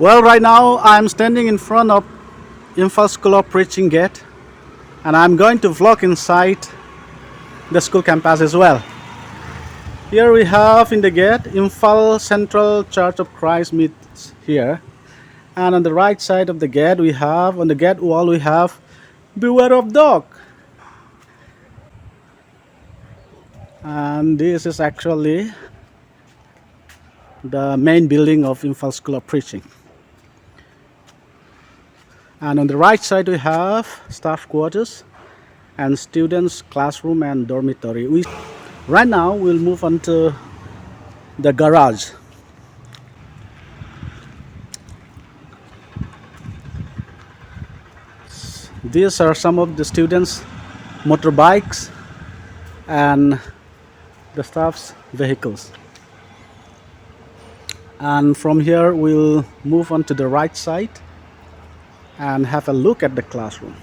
Well, right now I'm standing in front of Imphal School of Preaching Gate, and I'm going to vlog inside the school campus as well. Here we have in the gate Imphal Central Church of Christ meets here, and on the right side of the gate on the gate wall we have Beware of Dog, and this is actually the main building of Imphal School of Preaching. And on the right side we have staff quarters and students classroom and dormitory. Right now we'll move on to the garage. These are some of the students motorbikes and the staff's vehicles. And from here we'll move on to the right side and have a look at the classroom.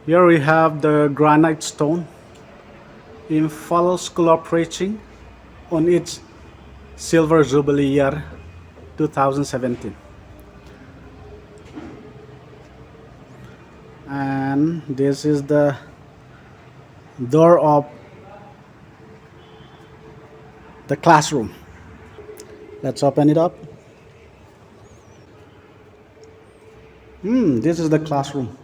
Here we have the granite stone Imphal School of Preaching on its Silver Jubilee year 2017. And this is the door of the classroom. Let's open it up. This is the classroom.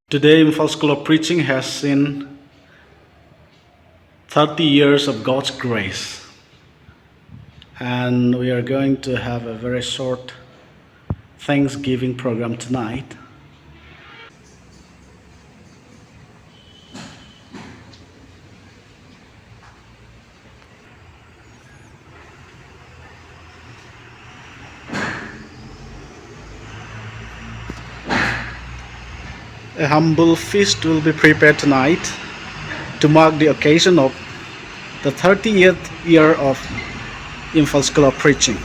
Today, Imphal School of Preaching has seen 30 years of God's grace. And we are going to have a very short Thanksgiving program tonight. A humble feast will be prepared tonight to mark the occasion of the 30th year of Imphal School of Preaching.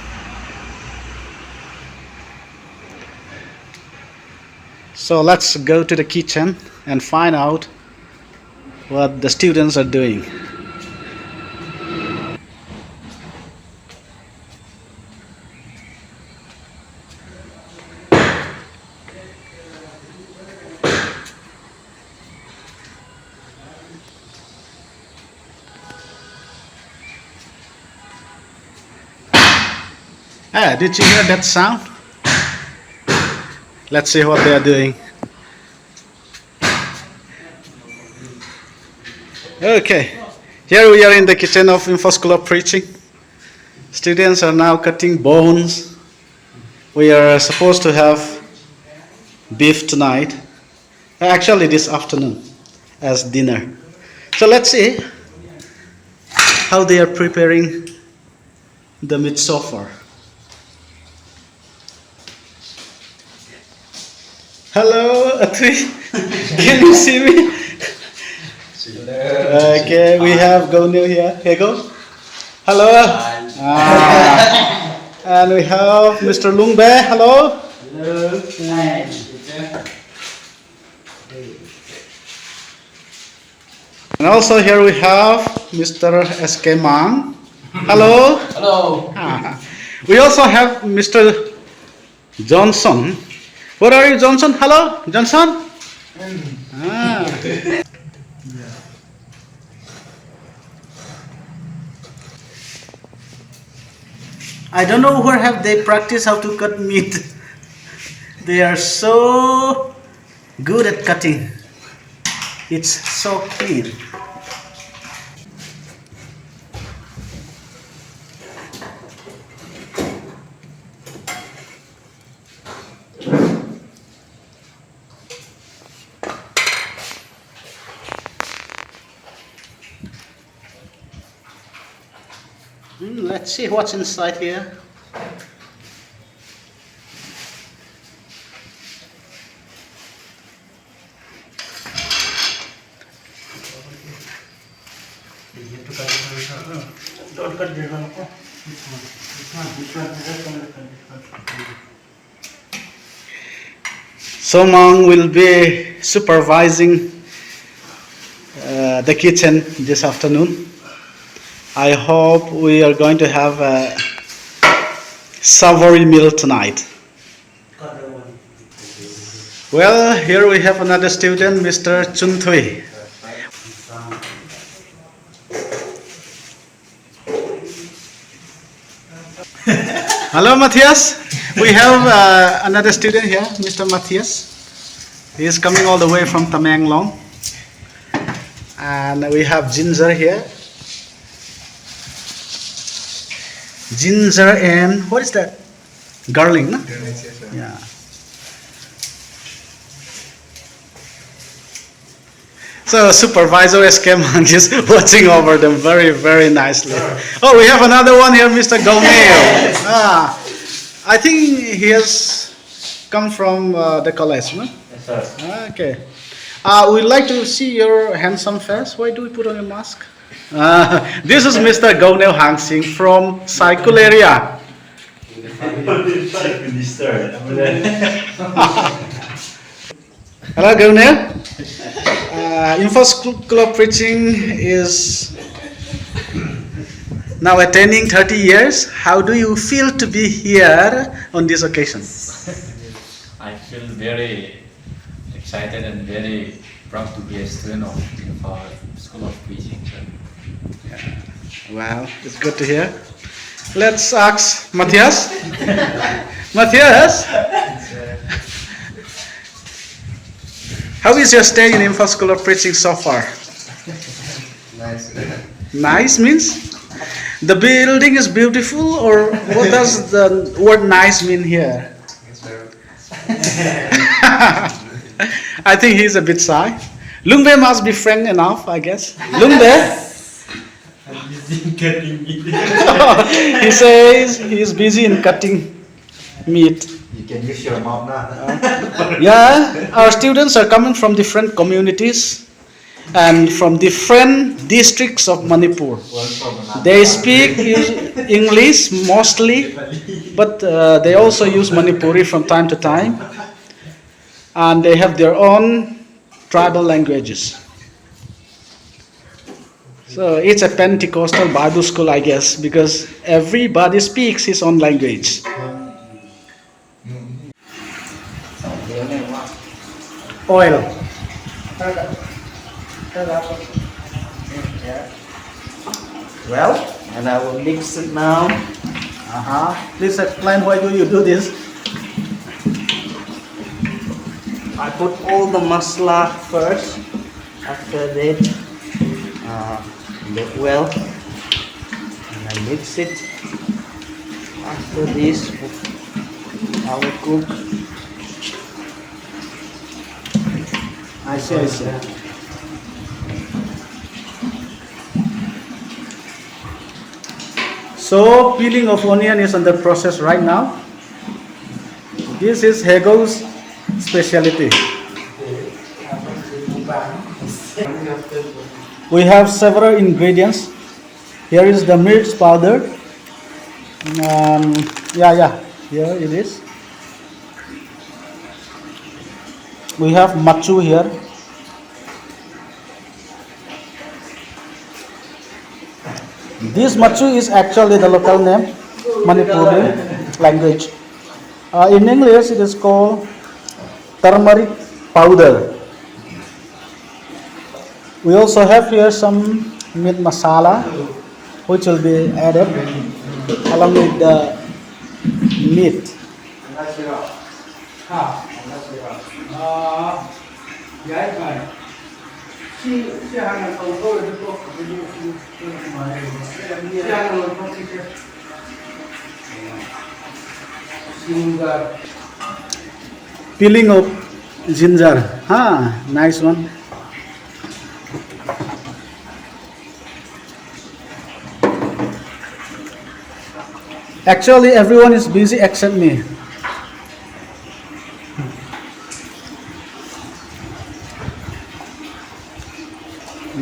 So let's go to the kitchen and find out what the students are doing. Did you hear that sound? Let's see what they are doing. Okay, here we are in the kitchen of Imphal School of Preaching. Students are now cutting bones. We are supposed to have beef tonight, actually this afternoon as dinner. So let's see how they are preparing the meat so far. Hello, Atri. Can you see me? Okay, we have Gonil here. Here go. Hello. And we have Mr. Lungbe. Hello. Hello. Hi. And also here we have Mr. SK Mang. Hello. Hello. We also have Mr. Johnson. Where are you, Johnson? Hello, Johnson. I don't know where have they practiced how to cut meat. They are so good at cutting. It's so clean. Let's see what's inside here. Don't cut this one. Somang will be supervising the kitchen this afternoon. I hope we are going to have a savory meal tonight. Well, here we have another student, Mr. Chun Thui. Hello, Matthias. We have another student here, Mr. Matthias. He is coming all the way from Tamenglong. And we have Ginger here. Ginger and what is that? Garlic, no? Yeah. So supervisor SK Monk is watching over them very, very nicely. Oh, we have another one here, Mr. Gomeo. I think he has come from the college, no? Yes, sir. Okay. We'd like to see your handsome face. Why do we put on a mask? This is Mr. Gomeo Hangsing from Saikul area. Hello, Gomeo. Info School of Preaching is now attaining 30 years. How do you feel to be here on this occasion? I feel very excited and very proud to be a student of School of Preaching. Wow, it's good to hear. Let's ask Matthias. Matthias, how is your stay in Info School of Preaching so far? Nice. Nice means? The building is beautiful, or what does the word nice mean here? I think he's a bit shy. Lungbe must be frank enough, I guess. Lungbe? He says he's busy in cutting meat. You can use your mouth now. Yeah, our students are coming from different communities and from different districts of Manipur. They speak English mostly, but they also use Manipuri from time to time. And they have their own tribal languages. So it's a Pentecostal Bible school, I guess, because everybody speaks his own language. Oil. Well, and I will mix it now. Please explain why do you do this? I put all the masala first. After that, the well, and I mix it. After this, I will cook. I see. So peeling of onion is under process right now. This is Hegel's specialty. We have several ingredients. Here is the mirt powder. Here it is. We have machu here. This machu is actually the local name, Manipuri language. In English, it is called turmeric powder. We also have here some meat masala, which will be added along with the meat. Peeling of ginger. Nice one. Actually, everyone is busy except me.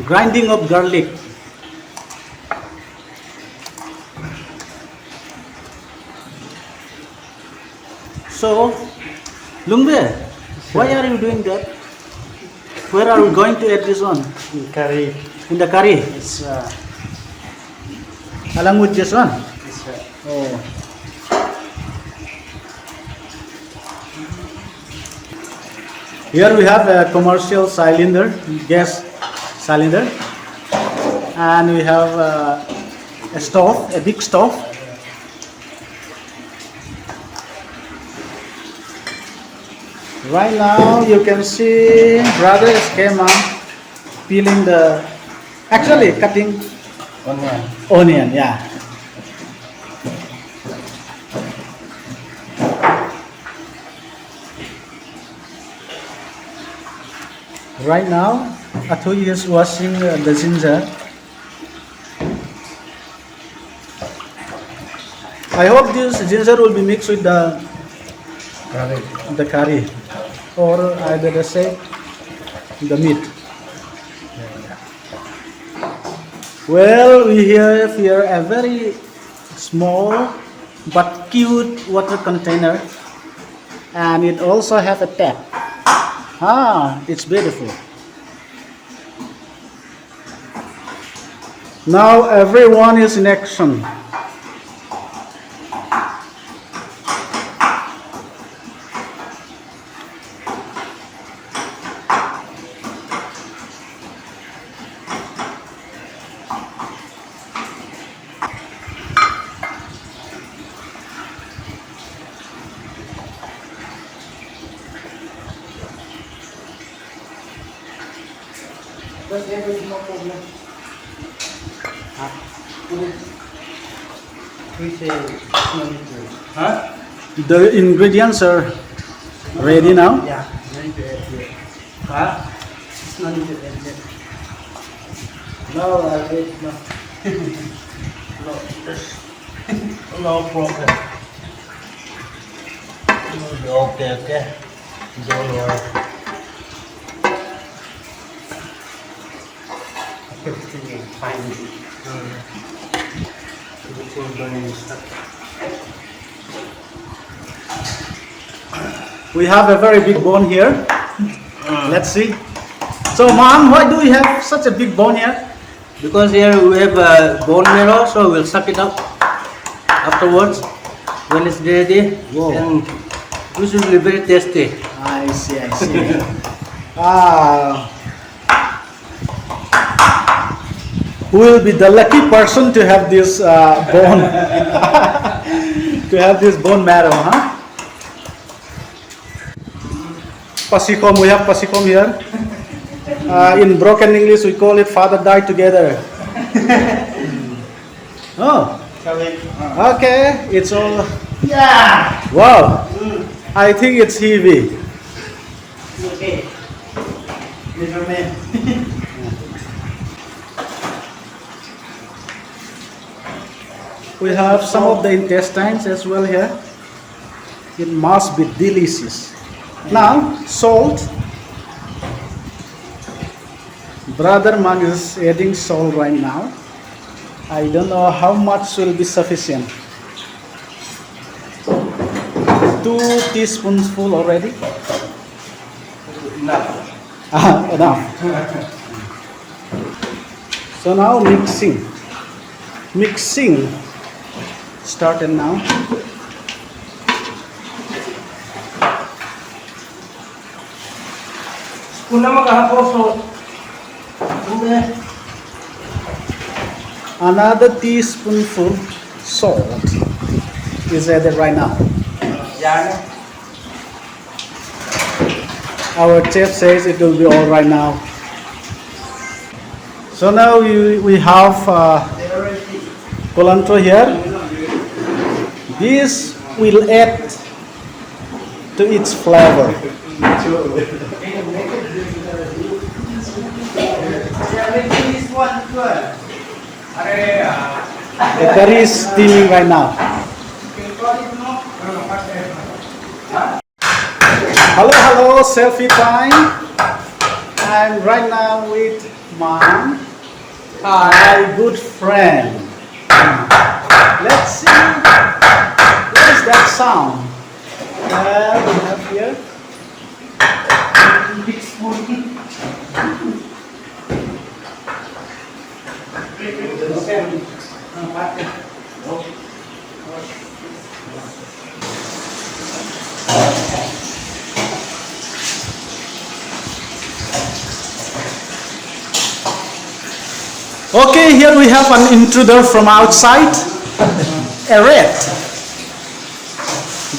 Grinding of garlic. So, Lungbe, why are you doing that? Where are we going to add this one? Curry. In the curry? It's Along with this one? it's Oh. Here we have a commercial cylinder, gas cylinder, and we have a stove, a big stove. Right now you can see brother came on peeling actually cutting onion, yeah. Right now, Athoy is washing the ginger. I hope this ginger will be mixed with the curry, or I better say the meat. Well, we have here a very small but cute water container, and it also has a tap. It's beautiful. Now everyone is in action. Huh? The ingredients are ready now. Yeah. Huh? It's not need to add that. No, I wait, no. No, no problem. Okay, okay. Don't worry. Everything is fine. Everything going to start. We have a very big bone here. Let's see. So, Mom, why do we have such a big bone here? Because here we have bone marrow, so we'll suck it up afterwards when it's ready. Whoa. And this will be very tasty. I see, I see. Who will be the lucky person to have this bone? To have this bone marrow, huh? Pasikom, we have pasikom here. In broken English, we call it father died together. Oh, okay, it's all. Yeah! Wow, I think it's heavy. Okay. Little man. We have some of the intestines as well here. It must be delicious. Now, salt. Brother Mag is adding salt right now. I don't know how much will be sufficient. 2 teaspoonsful already. Enough. Enough. So now mixing. Mixing started now. Kung na magkakaposo, Another teaspoonful salt is added right now. yan. Our chef says it will be all right now. So now we have culantro here. This will add to its flavor. The curry is steaming right now. Hello, selfie time. I'm right now with my good friend. Let's see. What is that sound? we have here. Big spoon. Okay, here we have an intruder from outside, a rat.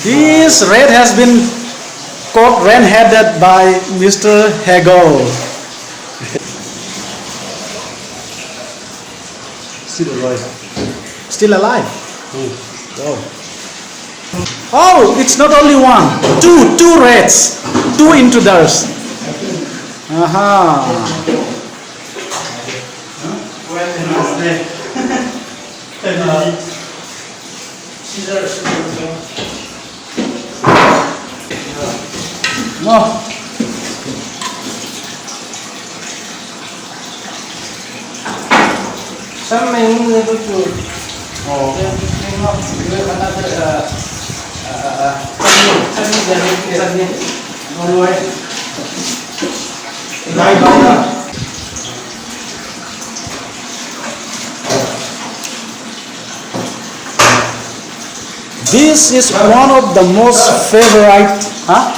This rat has been caught red-handed by Mr. Hegel. Still alive. Still alive? Oh, it's not only one, two rats, two intruders. Aha. No. Some may go to. Oh. This is one of the most favorite, huh?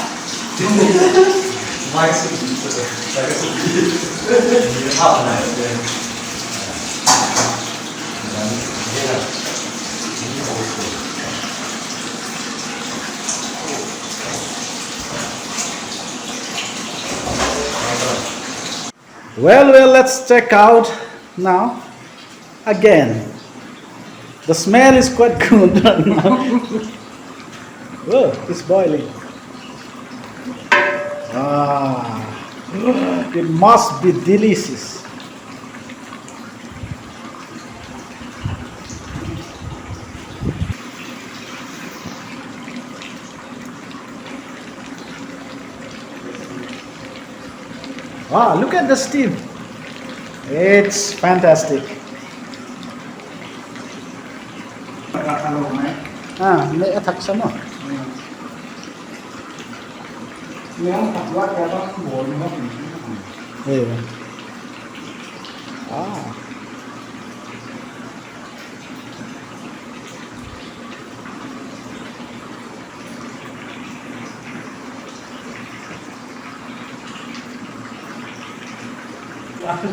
Well, let's check out now again. The smell is quite good right now. Oh, it's boiling. Ah, it must be delicious. Wow, look at the steam. It's fantastic. May attack sa mo. Ayun.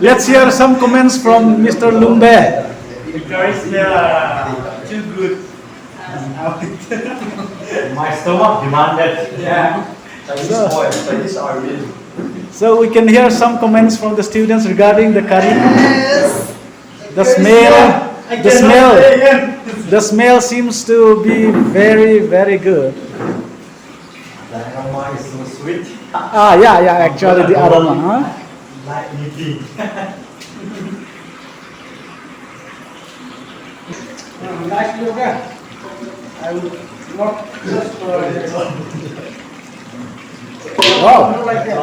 Let's hear some comments from Mr. Lumbe. The curries there are too good. My stomach demanded. Yeah. So we can hear some comments from the students regarding the curry. The smell seems to be very, very good. The aroma is so sweet. Yeah, actually the aroma, huh? Like meaty. Nice yoga. I would not just Wow. like that.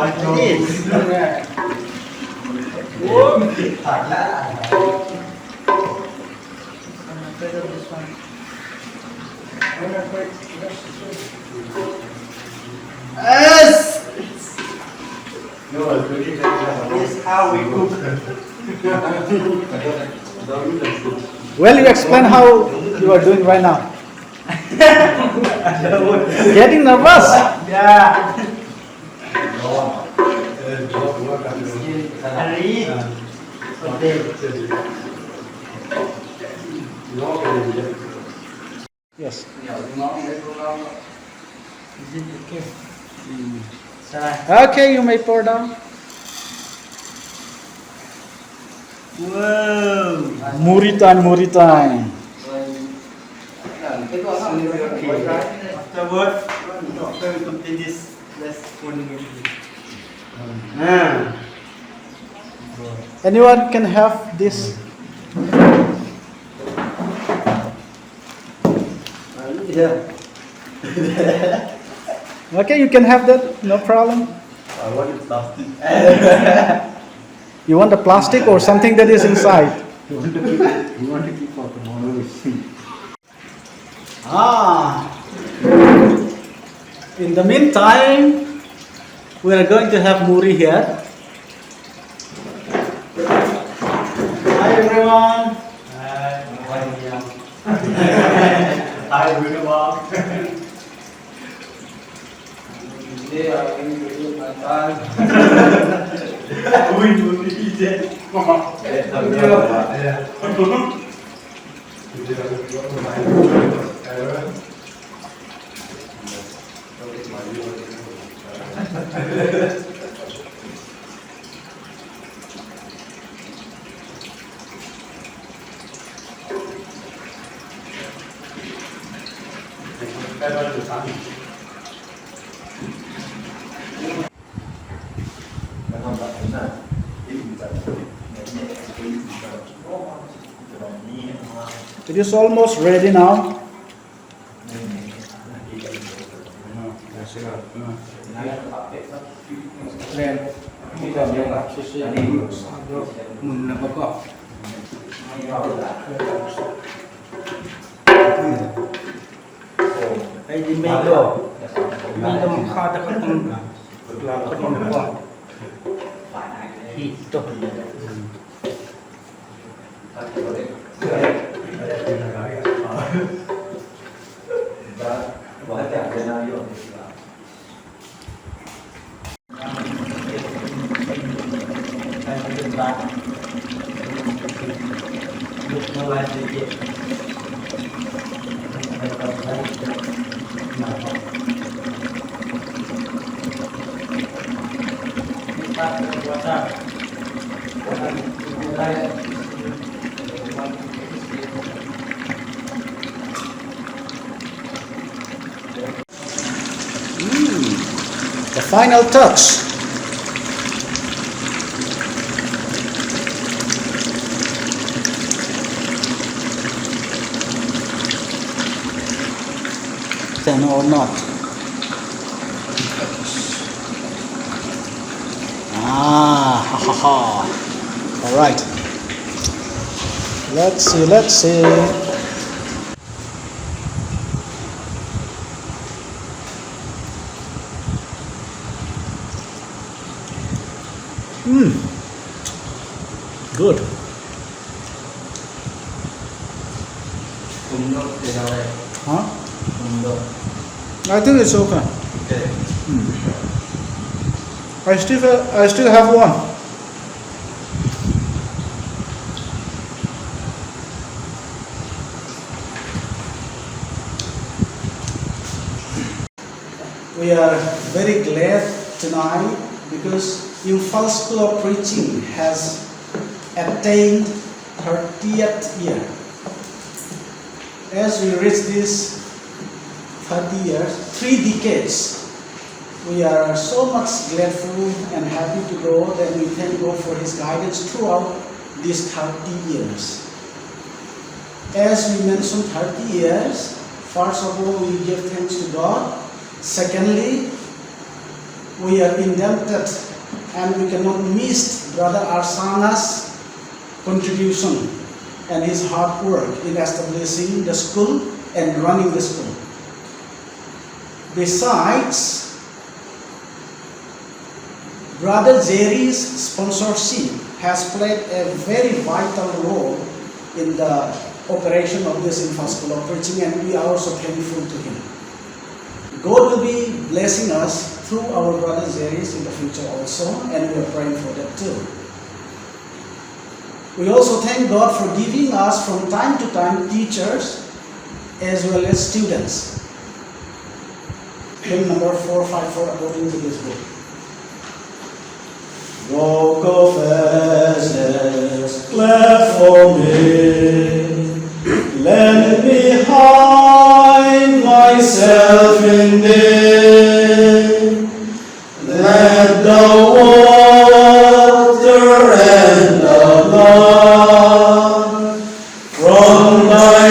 Yes! This is how we cook. Well, you explain how you are doing right now. Getting nervous? Yeah. Curry. Yes. Is it okay? Okay, you may pour down. Whoa. Muri time. Afterward, after we complete this, let's put it. Anyone can have this. Okay, you can have that, no problem. I want it plastic. You want the plastic or something that is inside? You want to keep for tomorrow. In the meantime, we are going to have Muri here. Hi everyone. Hi, everyone. Today I will introduce my son. We will be there. It is almost ready now. Hey, di Mego. Mego mengkata ketemu. Ketemu kuat. Itu. The final touch. Then or not. Ha ha ha. All right. Let's see. Good. Huh? I think it's okay. I still have one. We are very glad tonight because Imphal School of Preaching has attained 30th year. As we reach this 30 years, 3 decades, we are so much grateful and happy to go that we thank God for His guidance throughout these 30 years. As we mentioned 30 years, first of all we give thanks to God. Secondly, we are indebted and we cannot miss Brother Arsana's contribution and his hard work in establishing the school and running the school. Besides, Brother Jerry's sponsorship has played a very vital role in the operation of this Imphal School of Preaching, and we are also thankful to him. God will be blessing us through our Brother Jerry's in the future also, and we are praying for that too. We also thank God for giving us from time to time teachers as well as students. Hymn number 454 according to this book. Rock of ages, clap for me. Let me hide myself in thee. Let the water and the blood from thy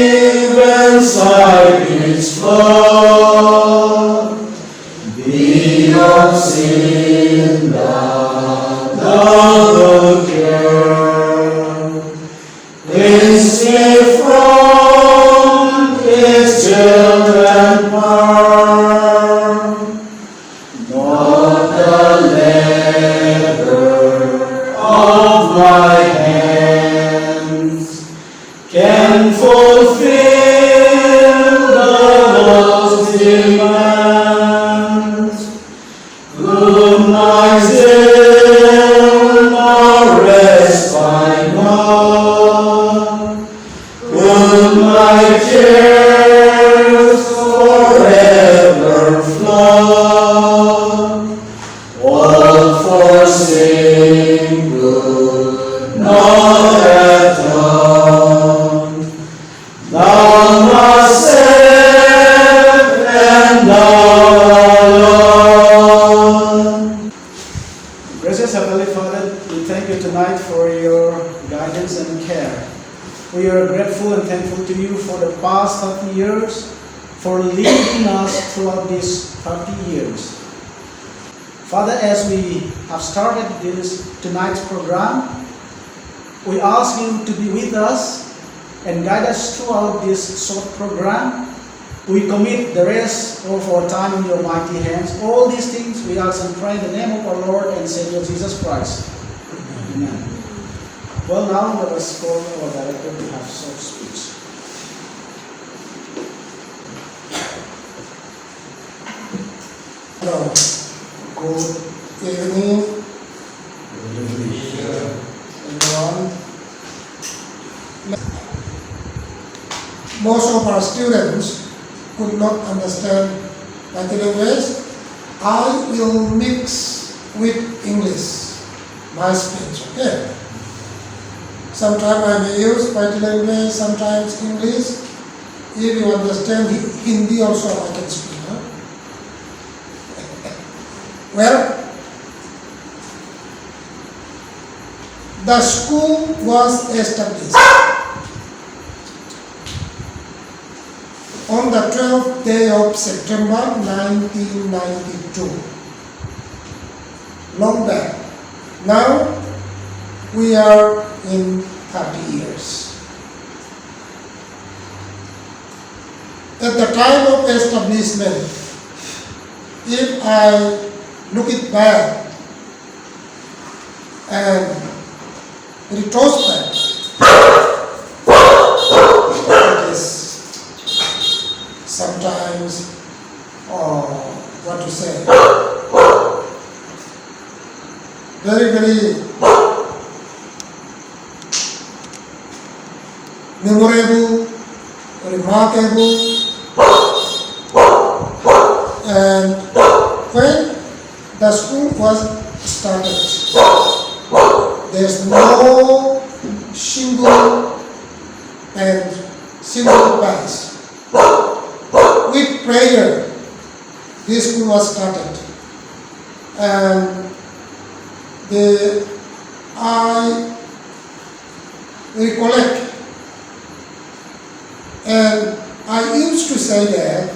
riven sides flow. Be of sin the cure. Cleanse me from its guilt and power. of my hands can fulfill the Lord's demands. Could my zeal nor rest find not? Could my cares forever flood? All for sin good not have done. Thou must save and thou alone. Gracious Heavenly Father, we thank you tonight for your guidance and care. We are grateful and thankful to you for the past 30 years, for leading us throughout these 30 years. Father, as we have started tonight's program, we ask you to be with us and guide us throughout this short program. We commit the rest of our time in your mighty hands. All these things we ask and pray in the name of our Lord and Savior Jesus Christ. Amen. Well, now let us call our director to have short speech. Hello. Good evening, everyone. Most of our students could not understand Pati language. I will mix with English, my speech, okay? Sometimes I may use Pati language, sometimes English. If you understand Hindi also, I can speak. Huh? Well, the school was established on the 12th day of September 1992. Long back. Now we are in 30 years. At the time of establishment, if I look it back and retrospect, it is sometimes, what to say, very, very memorable, remarkable, and when the school was started, there's no single pass. With prayer, this school was started, and I recollect, and I used to say that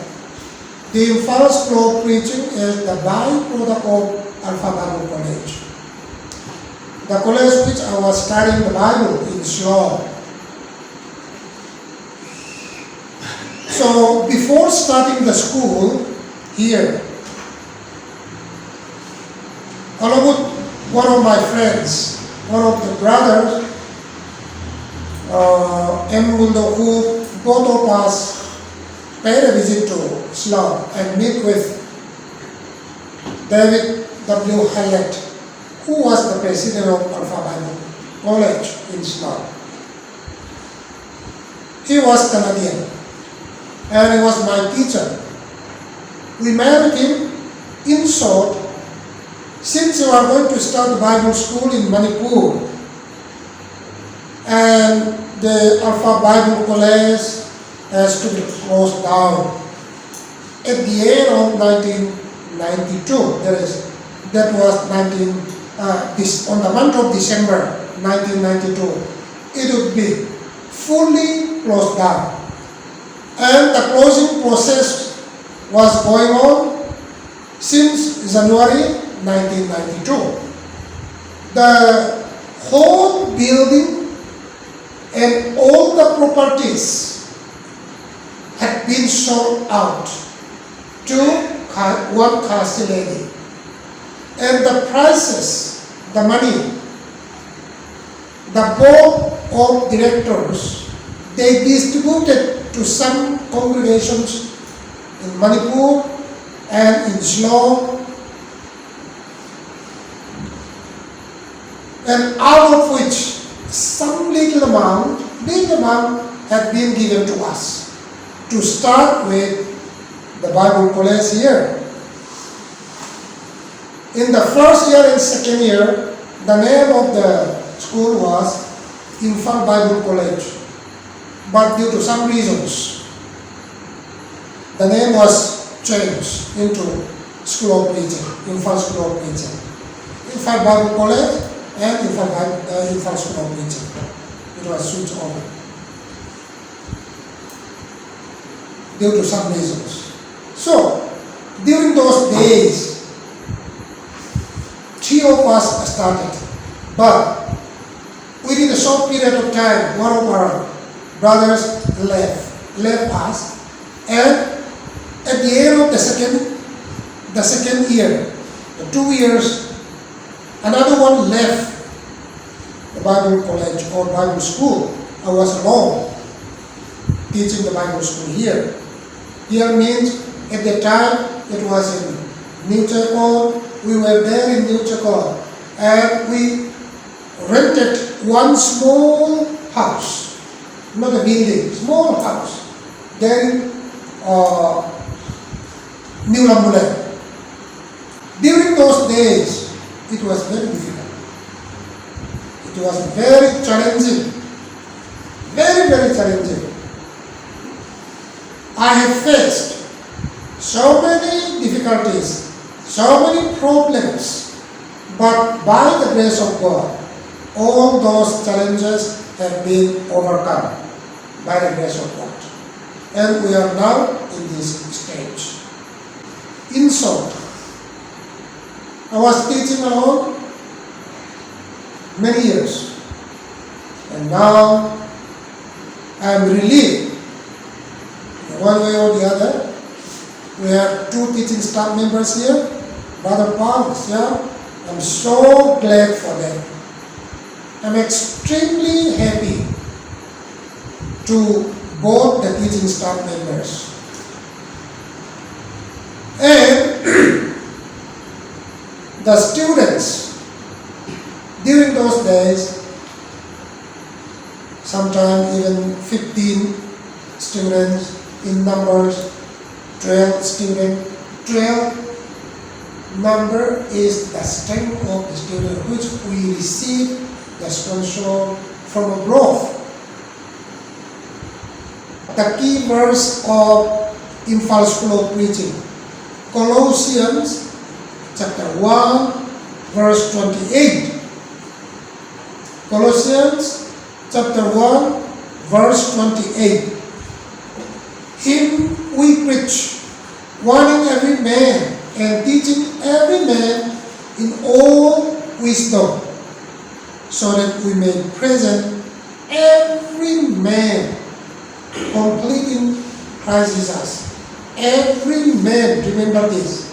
the first floor preaching is the byproduct of Alpha Bible College. The college which I was studying the Bible in Shillong. So before starting the school here, along with one of my friends, one of the brothers, Muldo, who both of us paid a visit to Shillong and meet with David W. Hallett, who was the president of Alpha Bible College in Shillong. He was Canadian and he was my teacher. We met him. In short, since you are going to start the Bible school in Manipur and the Alpha Bible College has to be closed down at the end of 1992, that was on the month of December 1992, it would be fully closed down. And the closing process was going on since January 1992. The whole building and all the properties had been sold out to one caste lady. and the prices, the money, the board of directors, they distributed to some congregations in Manipur and in Shillong, and out of which some little amount had been given to us to start with the Bible college here. In the first year and second year, the name of the school was Infant Bible College, but due to some reasons, the name was changed into School of Preaching, Infant School of Preaching. Infant Bible College and Infant School of Preaching. It was switched over due to some reasons. So, during those days, 3 of us started, but within a short period of time, one of our brothers left us, and at the end of the second year, the 2 years, another one left the Bible college or Bible school. I was alone teaching the Bible school here. Here means at the time it was in New Chapel. We were there in New Chapel, and we rented one small house, not a building, small house there in New Lambulan. During those days, it was very difficult. It was very challenging, very, very challenging. I have faced so many difficulties, so many problems, but by the grace of God, all those challenges have been overcome by the grace of God. And we are now in this stage. In short, I was teaching alone many years, and now I am relieved in one way or the other. We have 2 teaching staff members here, Brother Paul is here. I'm so glad for them. I'm extremely happy to both the teaching staff members. And the students, during those days, sometimes even 15 students in numbers, 12 students. 12 number is the strength of the student which we receive the sponsor from abroad. The key verse of Infant School of Preaching, Colossians chapter 1 verse 28. Colossians chapter 1 verse 28. Him we preach, warning every man and teaching every man in all wisdom, so that we may present every man complete in Christ Jesus. Every man, remember this.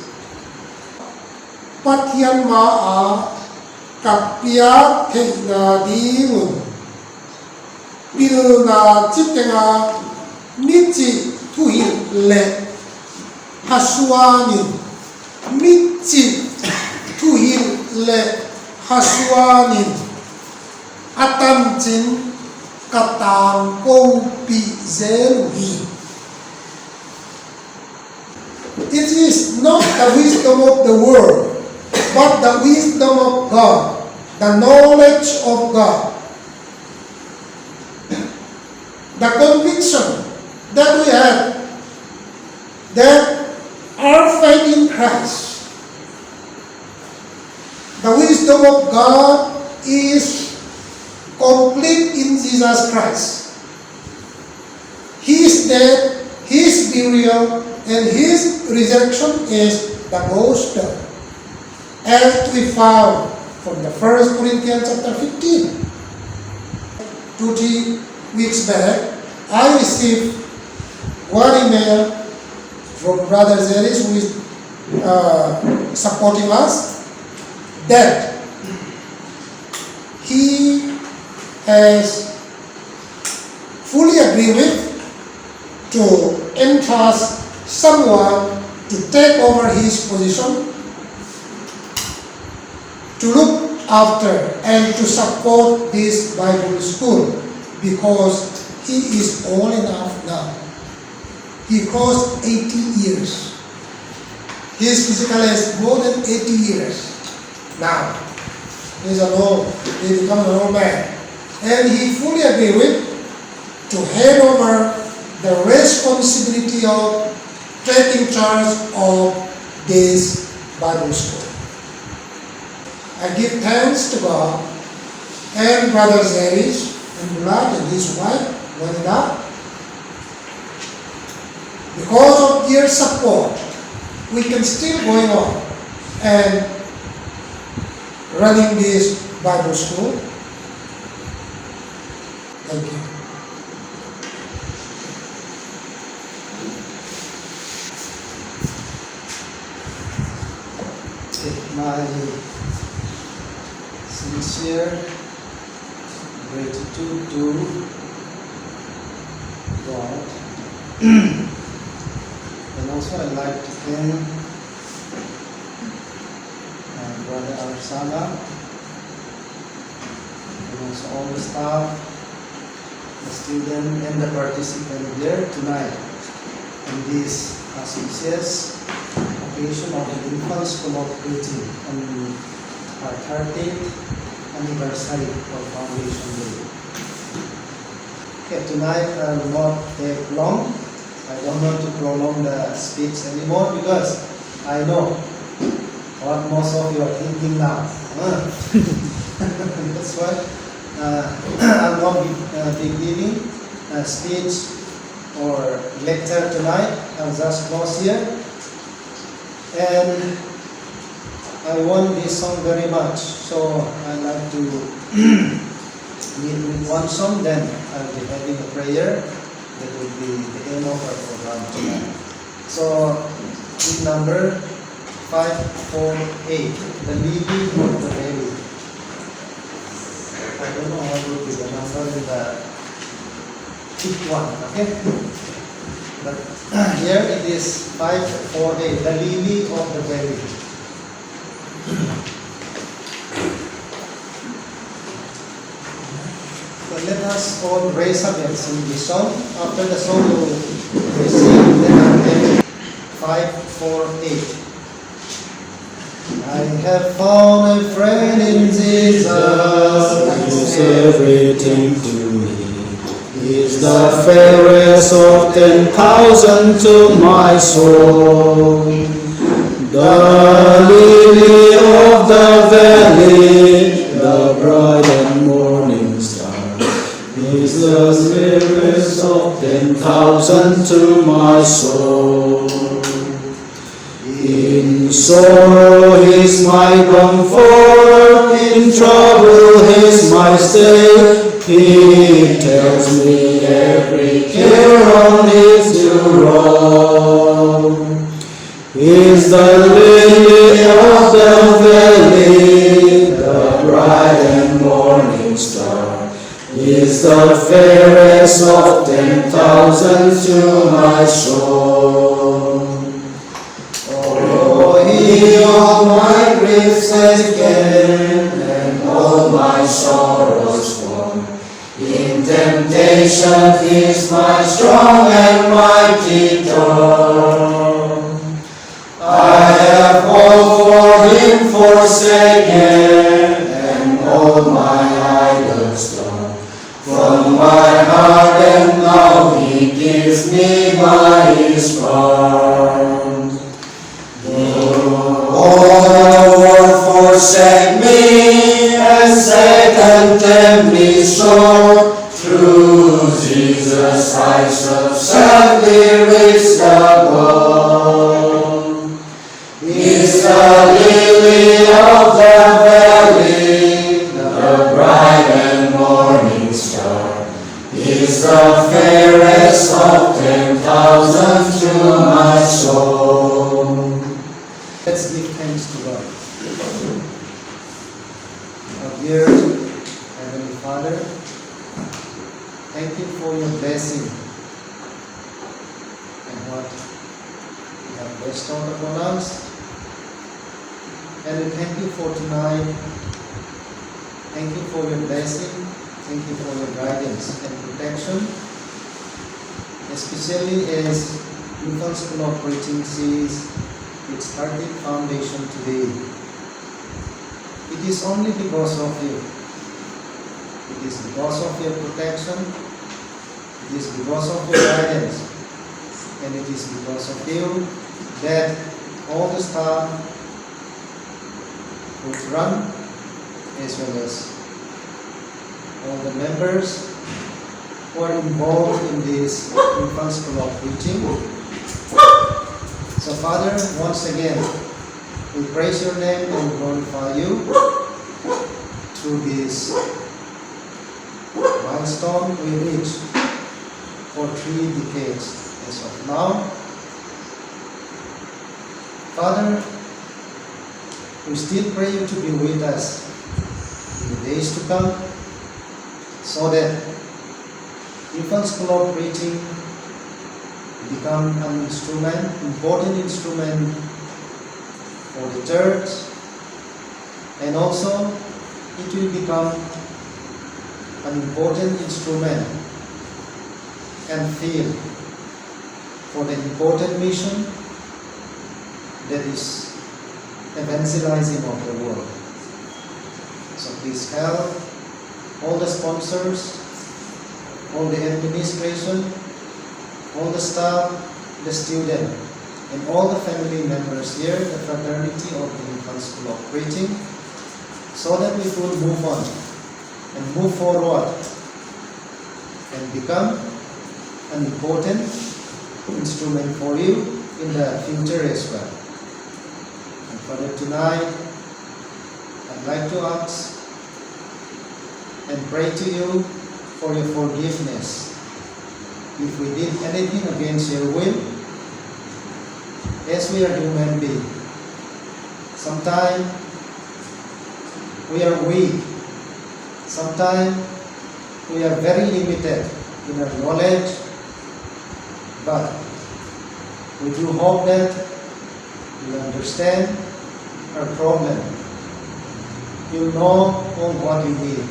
Pathian maa kapia thena diun pilna chitenga michi tuhi le haswani michi tuhi le haswani atamchin katang pi zelui. It is not the wisdom of the world, but the wisdom of God, the knowledge of God, the conviction that we have that our faith in Christ, the wisdom of God is complete in Jesus Christ. His death, His burial, and His resurrection is the gospel, as we found from the 1 Corinthians chapter 15. 2-3 weeks back, I received one email from Brother Zeris, who is supporting us, that he has fully agreed with to entrust someone to take over his position, to look after and to support this Bible school, because he is old enough now. He crossed 80 years. His physical age more than 80 years now. He become an old man. And he fully agreed with to hand over the responsibility of taking charge of this Bible school. I give thanks to God and Brother Zeris and Bulat and his wife, Wanida. Because of their support, we can still going on and running this Bible school. Thank you. My sincere gratitude to God. And also I'd like to thank Brother Arsala and also all the staff, the student and the participant here tonight in this auspicious occasion of the Infant School of Preaching on our 30th anniversary of Foundation Day. Okay, tonight I will not take long. I don't want to prolong the speech anymore because I know what most of you are thinking now. That's why I'll not be giving a speech or lecture tonight. I'll just close here. And I want this song very much, so I'd like to lead with one song, then I'll be having a prayer. That will be the end of our program tonight. So, with number 548, The Lily of the Valley. I don't know what will be the number in the fifth one, okay? But here it is 548, The Lily of the Valley. So let us all raise up and sing this song. After the song, we will sing the anthem 548. I have found a friend in Jesus, He's everything to me. He's the fairest of 10,000 to my soul. The lily of the valley, the bright and morning star. He's the fairest of 10,000 to my soul. In sorrow He's my comfort, in trouble He's my stay. He tells me every care on His to roll. He's the lily of the valley, the bright and morning star. He's the fairest of 10,000 to my soul. Oh, He all my griefs taken and all my sorrows borne. In temptation He's my strong and mighty tower. I have all for Him forsaken and all my idols done. From my heart and now He gives me by His word. All the world forsake me and Satan tempt me sore. Through Jesus I shall sadly reach the goal. He's the lily of the valley, the bright and morning star. He's the fairest of 10,000 to my soul. let's give thanks to God. Our dear Heavenly Father, thank you for your blessing and what you have bestowed upon us. And we thank you for tonight. Thank you for your blessing. Thank you for your guidance and protection, especially as Infant School of Preaching sees its 30th foundation today. It is only because of you. It is because of your protection. It is because of your guidance. And it is because of you that all the staff who run, as well as all the members who are involved in this Infant School of Preaching. So Father, once again, we praise your name and glorify you through this milestone we reached for 3 decades as of now. Father, we still pray you to be with us in the days to come, so that Infant School of Preaching become an instrument, important instrument for the church, and also it will become an important instrument and field for the important mission that is evangelizing of the world. So please help all the sponsors, all the administration, all the staff, the student, and all the family members here, the fraternity of the Infant School of Preaching, so that we could move on and move forward and become an important instrument for you in the future as well. And Father, tonight I'd like to ask and pray to you for your forgiveness if we did anything against your will, as we are human beings. Sometimes we are weak, sometimes we are very limited in our knowledge, but we do hope that you understand our problem. You know all what we need,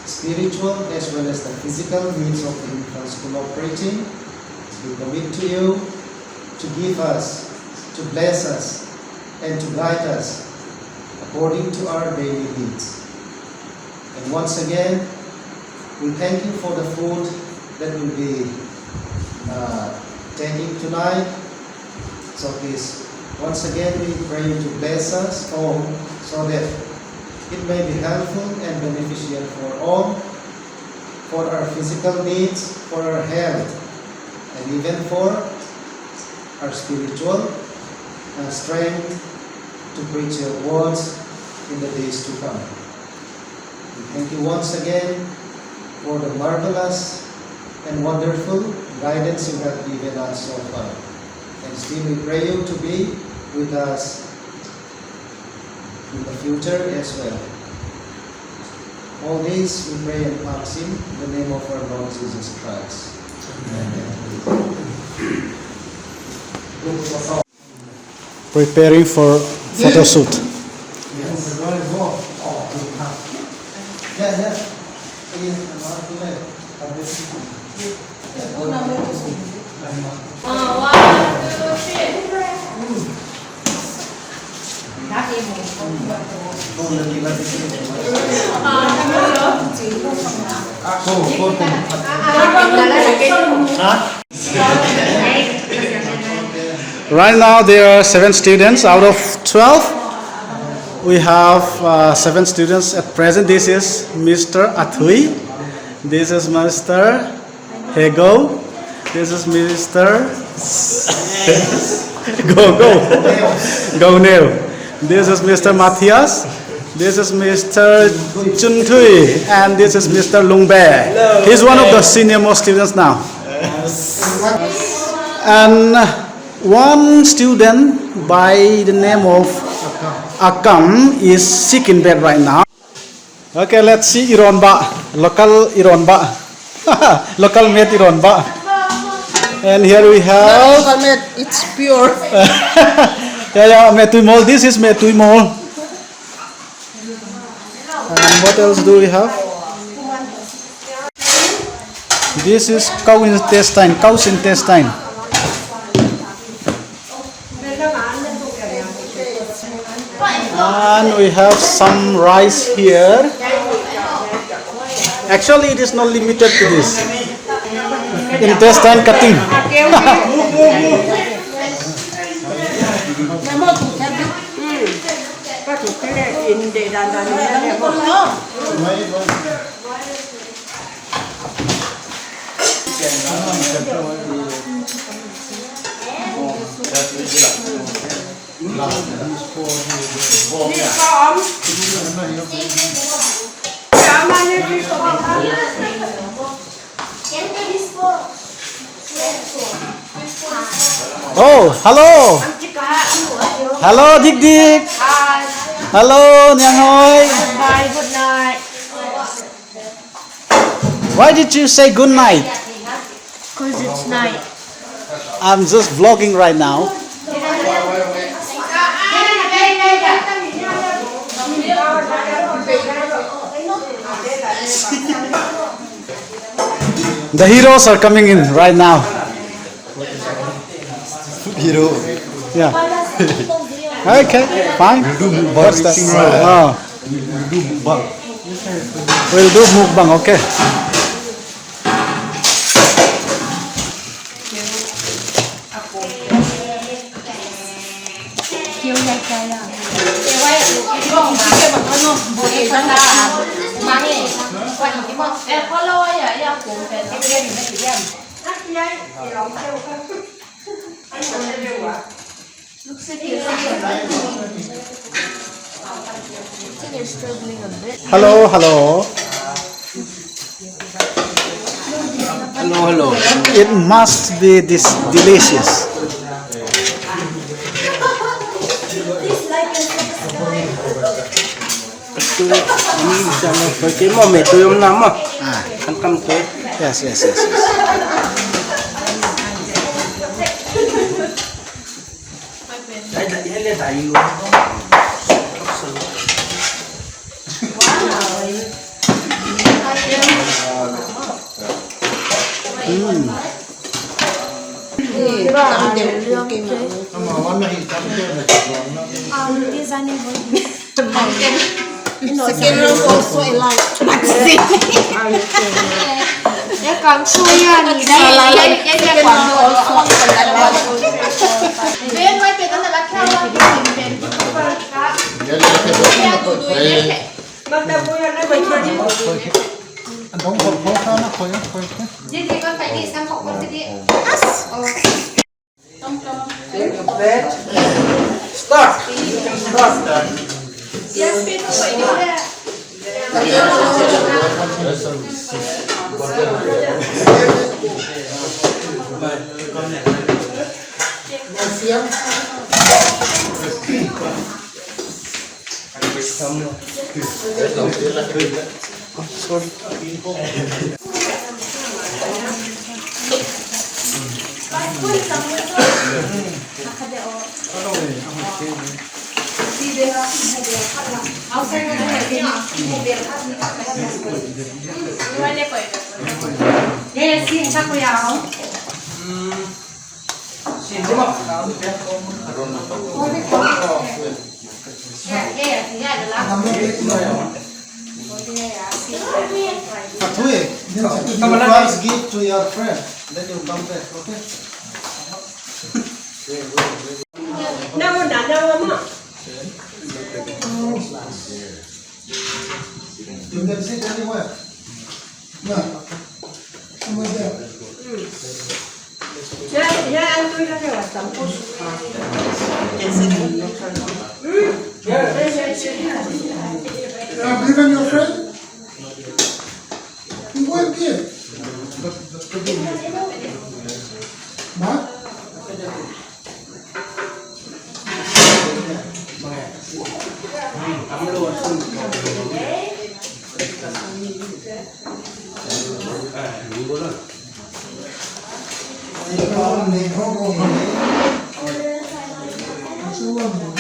spiritual as well as the physical needs of the Infant School of Preaching. We commit to you to give us, to bless us, and to guide us according to our daily needs. And once again, we thank you for the food that will be taking tonight. So please, once again, we pray you to bless us all so that it may be helpful and beneficial for all, for our physical needs, for our health, and even for our spiritual strength to preach your words in the days to come. We thank you once again for the marvelous and wonderful guidance you have given us so far. And still we pray you to be with us in the future as well. All this we pray and ask in the name of our Lord Jesus Christ. Preparing for photo shoot. Right now there are 7 students out of 12. We have 7 students at present. This is Mr. Athui. This is Mr. Hego. This is Mr. Go Neo. This is Mr. Matthias. This is Mr. Chun Thui. And this is Mr. Lung Bae. He's one of the senior most students now. And one student by the name of Akam is sick in bed right now. Okay, let's see Iron Ba. Local Iron Ba. Local made Iron Ba. And here we have It's pure. yeah, Metuimol. This is Metuimol. And what else do we have? This is cow intestine, cow's intestine. And we have some rice here. Actually, it is not limited to this. Intestine cutting. Oh, hello. Hello, Dik Dik. Hello, Nyang Hoi. Bye, good night. Why did you say good night? Because it's night. I'm just vlogging right now. The heroes are coming in right now. Hero. Yeah. Okay, fine. What's that? Oh. We'll do mukbang, okay. Hello, hello. Hello. It must be this delicious. Perché mo metto yung nama. Ah, Ang kamto. yes. Hele tayo. Second round also allowed. Còn xui à, thì đây cái quán đồ không còn đặt vào bên quay tiền nó là theo là tiền Jadi con phải đi sang học con đi. Start. Yes, people phải đi ra. Đây là xin các cô giáo. Patui, you first give to your friend, then you come back, okay? You can sit anywhere. No. Over there. You have given your friend? You won't give. What? 이거는 내 거고. 수원